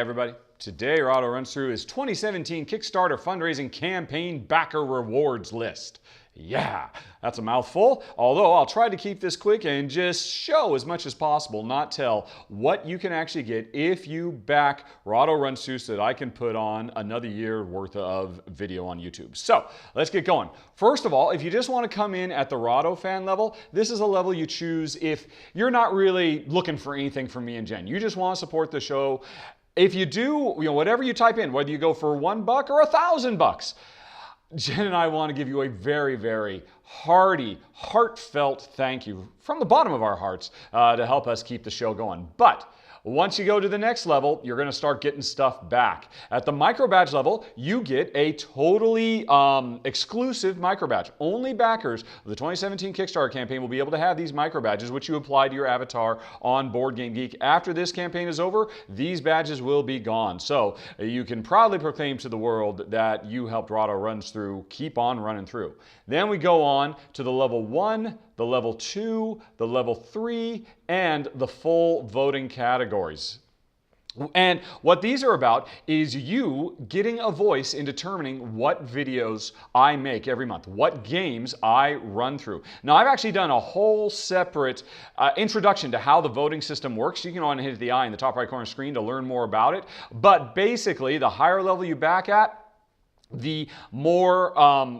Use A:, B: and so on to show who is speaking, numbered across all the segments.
A: everybody. Today, Rahdo runs through his 2017 Kickstarter fundraising campaign backer rewards list. Yeah, that's a mouthful, although I'll try to keep this quick and just show as much as possible, not tell what you can actually get if you back Rahdo Runs Through so that I can put on another year worth of video on YouTube. So let's get going. First of all, if you just want to come in at the Rahdo fan level, this is a level you choose if you're not really looking for anything from me and Jen. You just want to support the show. If you do, whatever you type in, whether you go for $1 or $1,000, Jen and I want to give you a very, very hearty, heartfelt thank you from the bottom of our hearts to help us keep the show going. But once you go to the next level, you're going to start getting stuff back. At the micro badge level, you get a totally exclusive micro badge. Only backers of the 2017 Kickstarter campaign will be able to have these micro badges, which you apply to your avatar on Board Game Geek. After this campaign is over, these badges will be gone. So you can proudly proclaim to the world that you helped Rahdo Runs Through keep on running through. Then we go on to the level 1, the level 2, the level 3, and the full voting categories. And what these are about is you getting a voice in determining what videos I make every month, what games I run through. Now, I've actually done a whole separate introduction to how the voting system works. You can go on and hit the I in the top right corner of the screen to learn more about it. But basically, the higher level you back at, the more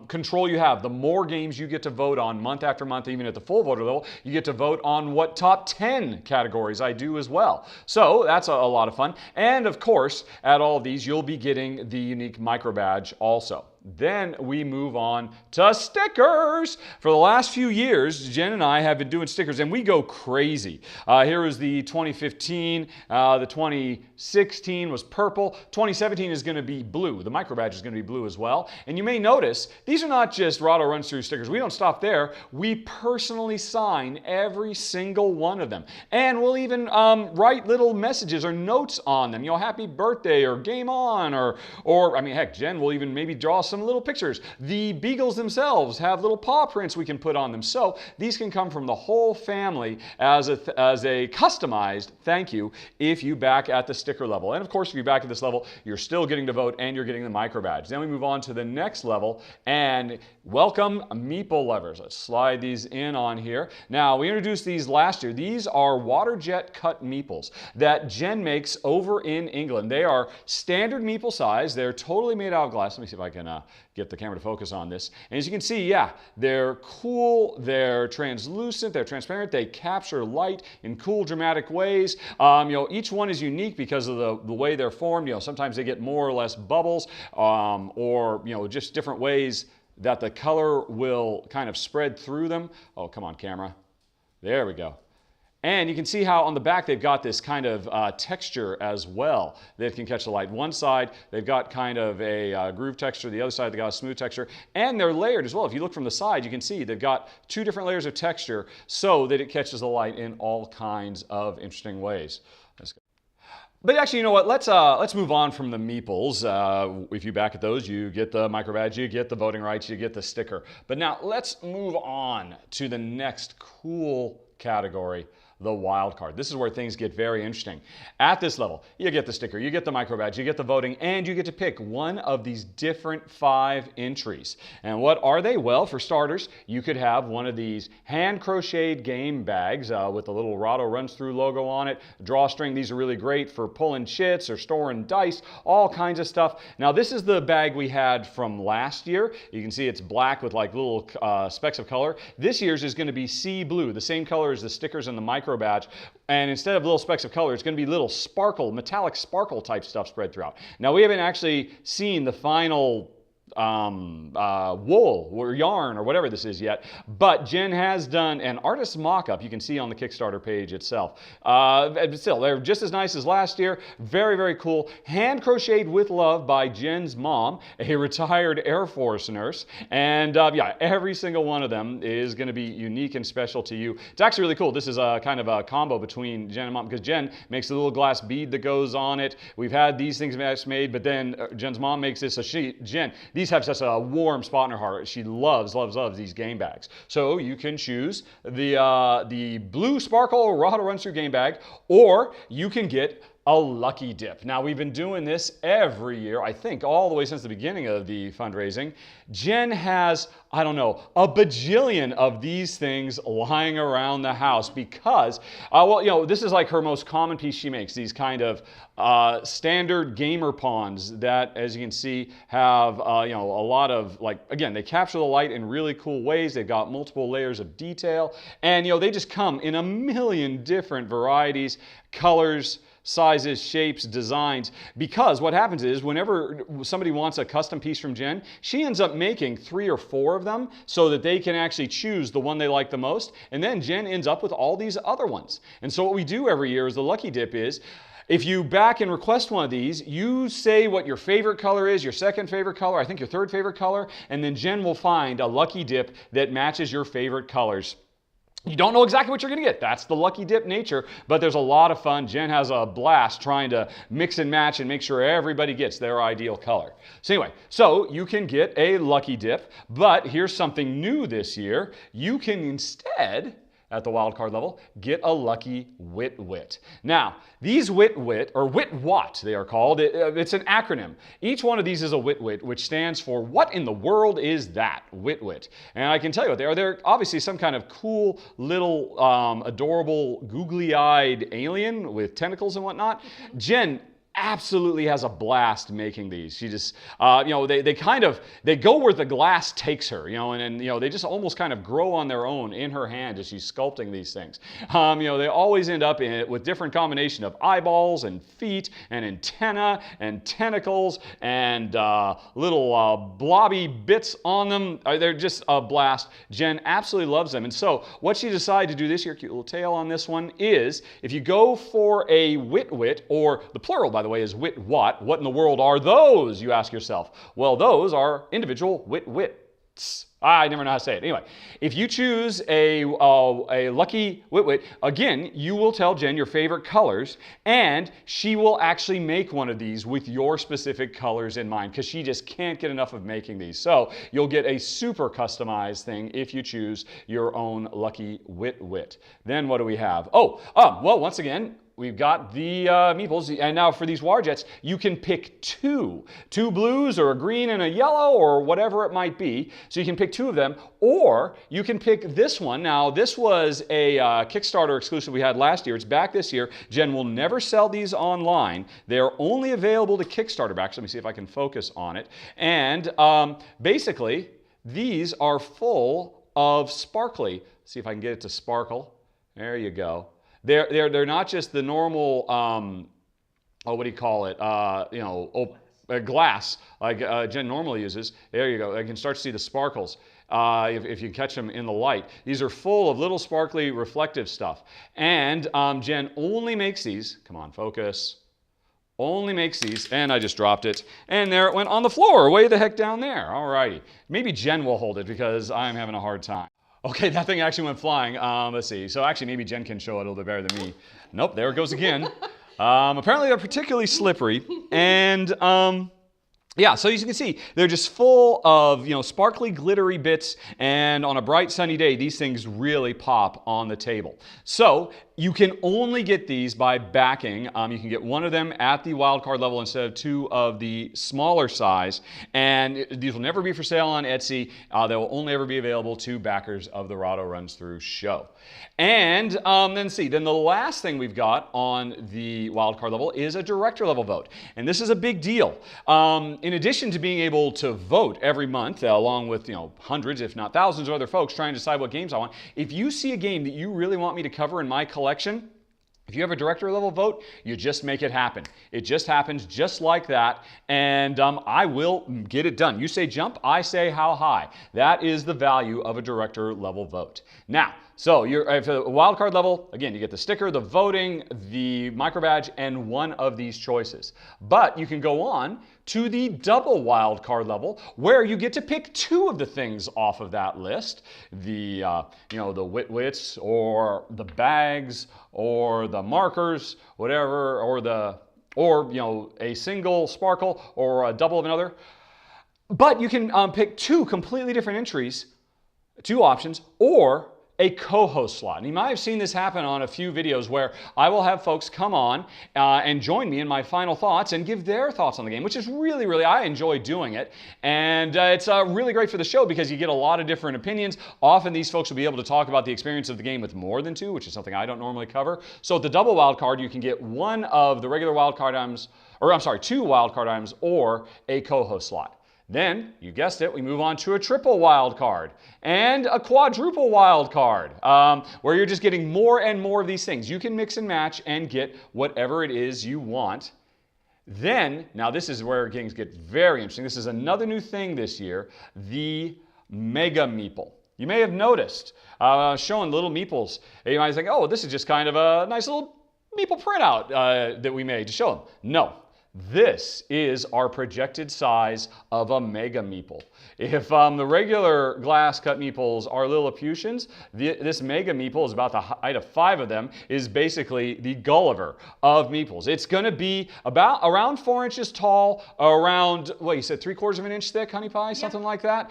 A: control you have, the more games you get to vote on month after month. Even at the full voter level, you get to vote on what top 10 categories I do as well. So that's a lot of fun. And of course, at all of these, you'll be getting the unique micro badge also. Then we move on to stickers. For the last few years, Jen and I have been doing stickers, and we go crazy. Here is the 2015. The 2016 was purple. 2017 is going to be blue. The micro badge is going to be blue as well. And you may notice, these are not just Rahdo Runs Through stickers. We don't stop there. We personally sign every single one of them. And we'll even write little messages or notes on them. Happy birthday or game on, or I mean, heck, Jen will even maybe draw some little pictures. The beagles themselves have little paw prints we can put on them. So these can come from the whole family as a customized thank you if you back at the sticker level. And of course, if you back at this level, you're still getting to vote and you're getting the micro badge. Then we move on to the next level and welcome meeple lovers. Let's slide these in on here. Now, we introduced these last year. These are water jet cut meeples that Jen makes over in England. They are standard meeple size. They're totally made out of glass. Let me see if I can get the camera to focus on this. And as you can see, yeah, they're cool, they're translucent, they're transparent, they capture light in cool, dramatic ways. Each one is unique because of the way they're formed. Sometimes they get more or less bubbles, or just different ways that the color will kind of spread through them. Oh, come on, camera. There we go. And you can see how on the back they've got this kind of texture as well that can catch the light. One side, they've got kind of a groove texture. The other side, they've got a smooth texture. And they're layered as well. If you look from the side, you can see they've got 2 different layers of texture so that it catches the light in all kinds of interesting ways. Let's go. But actually, you know what? Let's move on from the meeples. If you back at those, you get the micro badge, you get the voting rights, you get the sticker. But now let's move on to the next cool category, the wild card. This is where things get very interesting. At this level, you get the sticker, you get the micro badge, you get the voting, and you get to pick one of these different 5 entries. And what are they? Well, for starters, you could have one of these hand crocheted game bags with the little Rahdo Runs Through logo on it, drawstring. These are really great for pulling chits or storing dice, all kinds of stuff. Now, this is the bag we had from last year. You can see it's black with like little specks of color. This year's is going to be sea blue, the same color as the stickers and the micro badge, and instead of little specks of color, it's going to be little sparkle, metallic sparkle type stuff spread throughout. Now, we haven't actually seen the final wool or yarn or whatever this is yet, but Jen has done an artist's mock-up you can see on the Kickstarter page itself. Still, they're just as nice as last year. Very, very cool. Hand crocheted with love by Jen's mom, a retired Air Force nurse. And yeah, every single one of them is going to be unique and special to you. It's actually really cool. This is a kind of a combo between Jen and mom, because Jen makes a little glass bead that goes on it. We've had these things made, but then Jen's mom makes this. So Jen, these have such a warm spot in her heart. She loves these game bags. So you can choose the blue sparkle Rahdo Runs Through game bag, or you can get a lucky dip. Now, we've been doing this every year, I think, all the way since the beginning of the fundraising. Jen has, I don't know, a bajillion of these things lying around the house because, this is like her most common piece she makes, these kind of standard gamer pawns that, as you can see, have, a lot of, again, they capture the light in really cool ways. They've got multiple layers of detail, and, they just come in a million different varieties, colors, sizes, shapes, designs, because what happens is whenever somebody wants a custom piece from Jen, she ends up making 3 or 4 of them so that they can actually choose the one they like the most, and then Jen ends up with all these other ones. And so what we do every year is the lucky dip is, if you back and request one of these, you say what your favorite color is, your second favorite color, I think your third favorite color, and then Jen will find a lucky dip that matches your favorite colors. You don't know exactly what you're going to get. That's the lucky dip nature, but there's a lot of fun. Jen has a blast trying to mix and match and make sure everybody gets their ideal color. So anyway, so you can get a lucky dip, but here's something new this year. You can instead, at the wildcard level, get a lucky Wit-Wit. Now, these Wit-Wit, or Wit-What they are called, it's an acronym. Each one of these is a Wit-Wit, which stands for what in the world is that? Wit-Wit. And I can tell you what they are. They're obviously some kind of cool little adorable googly-eyed alien with tentacles and whatnot. Jen absolutely has a blast making these. She just, they go where the glass takes her, and they just almost kind of grow on their own in her hand as she's sculpting these things. They always end up in it with different combination of eyeballs and feet and antenna and tentacles and little blobby bits on them. They're just a blast. Jen absolutely loves them. And so what she decided to do this year, cute little tail on this one, is if you go for a Wit-Wit, or the plural, by the way, is Wit-What. What in the world are those, you ask yourself? Well, those are individual Wit-Wits. I never know how to say it. Anyway, if you choose a lucky Wit-Wit, again, you will tell Jen your favorite colors, and she will actually make one of these with your specific colors in mind, because she just can't get enough of making these. So you'll get a super customized thing if you choose your own lucky Wit-Wit. Then what do we have? Well, once again, we've got the meeples, and now for these Warjets, you can pick two blues or a green and a yellow or whatever it might be. So you can pick 2 of them, or you can pick this one. Now, this was a Kickstarter exclusive we had last year. It's back this year. Jen will never sell these online. They're only available to Kickstarter backs. Let me see if I can focus on it. And basically, these are full of sparkly. See if I can get it to sparkle. There you go. They're not just the normal, what do you call it? Glass like Jen normally uses. There you go. I can start to see the sparkles if you catch them in the light. These are full of little sparkly reflective stuff. And Jen only makes these. Come on, focus. Only makes these, and I just dropped it, and there it went on the floor, way the heck down there. All righty. Maybe Jen will hold it because I'm having a hard time. Okay, that thing actually went flying. Let's see. So actually, maybe Jen can show it a little bit better than me. Nope, there it goes again. Apparently, they're particularly slippery. And yeah, so as you can see, they're just full of, sparkly, glittery bits. And on a bright, sunny day, these things really pop on the table. So you can only get these by backing. You can get one of them at the wildcard level instead of 2 of the smaller size. And these will never be for sale on Etsy. They will only ever be available to backers of the Rahdo Runs Through show. And then the last thing we've got on the wildcard level is a director level vote. And this is a big deal. In addition to being able to vote every month, along with hundreds, if not thousands of other folks trying to decide what games I want, if you see a game that you really want me to cover in my collection, if you have a director level vote, you just make it happen. It just happens just like that, and I will get it done. You say jump, I say how high. That is the value of a director level vote. Now, so you're at the wildcard level, again, you get the sticker, the voting, the microbadge, and one of these choices. But you can go on to the double wildcard level, where you get to pick 2 of the things off of that list. The the Wit-Wits, or the bags, or the markers, whatever, or a single sparkle, or a double of another. But you can pick 2 completely different entries, 2 options, or a co-host slot. And you might have seen this happen on a few videos where I will have folks come on and join me in my final thoughts and give their thoughts on the game, which is really, I enjoy doing it. And it's really great for the show because you get a lot of different opinions. Often these folks will be able to talk about the experience of the game with more than two, which is something I don't normally cover. So at the double wild card, you can get one of the regular wild card items, or I'm sorry, 2 wild card items or a co-host slot. Then, you guessed it, we move on to a triple wild card and a quadruple wild card, where you're just getting more and more of these things. You can mix and match and get whatever it is you want. Then, now this is where games get very interesting. This is another new thing this year, the Mega Meeple. You may have noticed, showing little meeples. You might think, oh, this is just kind of a nice little meeple printout that we made to show them. No. This is our projected size of a Mega Meeple. If the regular glass cut meeples are Lilliputians, this Mega Meeple is about the height of 5 of them, is basically the Gulliver of meeples. It's going to be around 4 inches tall, around, what you said, 3/4 of an inch thick, honey pie, something like that.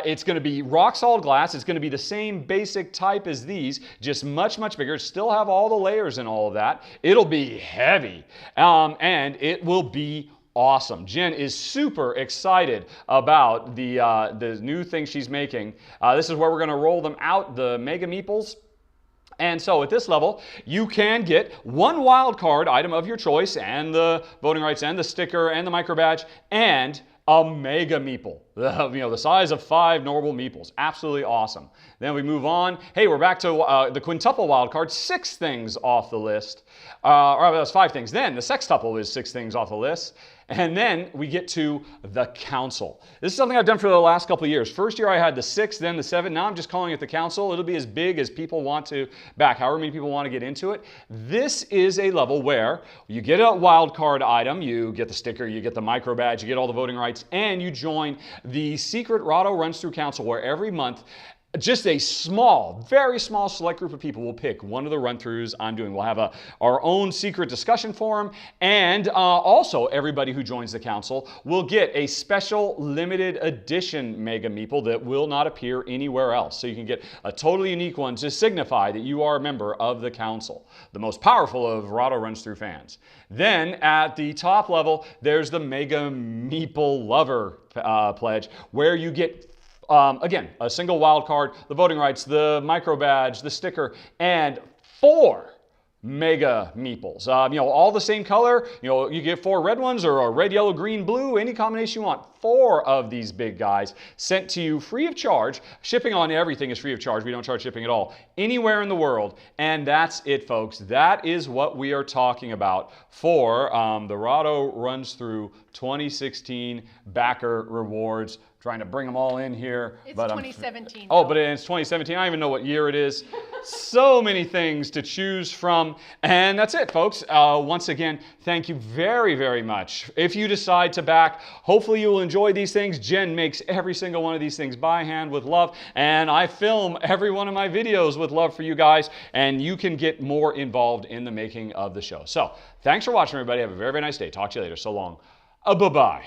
A: It's going to be rock solid glass. It's going to be the same basic type as these, just much bigger. Still have all the layers and all of that. It'll be heavy, and it will be awesome. Jen is super excited about the new thing she's making. This is where we're going to roll them out, the Mega Meeples. And so at this level, you can get 1 wild card item of your choice and the voting rights and the sticker and the micro badge and a Mega Meeple, the size of 5 normal meeples. Absolutely awesome. Then we move on. Hey, we're back to the quintuple wild card. 6 things off the list. Or that's 5 things. Then the sextuple is 6 things off the list. And then we get to the council. This is something I've done for the last couple of years. First year I had the 6, then the 7. Now I'm just calling it the council. It'll be as big as people want to back, however many people want to get into it. This is a level where you get a wild card item, you get the sticker, you get the micro badge, you get all the voting rights, and you join the secret Rahdo Runs Through Council, where every month just a small, very small select group of people will pick one of the run-throughs I'm doing. We'll have our own secret discussion forum, and also everybody who joins the council will get a special limited edition Mega Meeple that will not appear anywhere else. So you can get a totally unique one to signify that you are a member of the council, the most powerful of Rahdo Runs Through fans. Then at the top level, there's the Mega Meeple Lover pledge, where you get again, a single wild card, the voting rights, the micro badge, the sticker, and 4 Mega Meeples. All the same color. You get 4 red ones or a red, yellow, green, blue, any combination you want. 4 of these big guys sent to you free of charge. Shipping on everything is free of charge. We don't charge shipping at all. Anywhere in the world. And that's it, folks. That is what we are talking about for the Rahdo Runs Through 2016 Backer Rewards. Trying to bring them all in here.
B: It's 2017.
A: But it's 2017. I don't even know what year it is. So many things to choose from. And that's it, folks. Once again, thank you very much. If you decide to back, hopefully you will enjoy these things. Jen makes every single one of these things by hand with love. And I film every one of my videos with love for you guys. And you can get more involved in the making of the show. So thanks for watching, everybody. Have a very nice day. Talk to you later. So long. Bye-bye.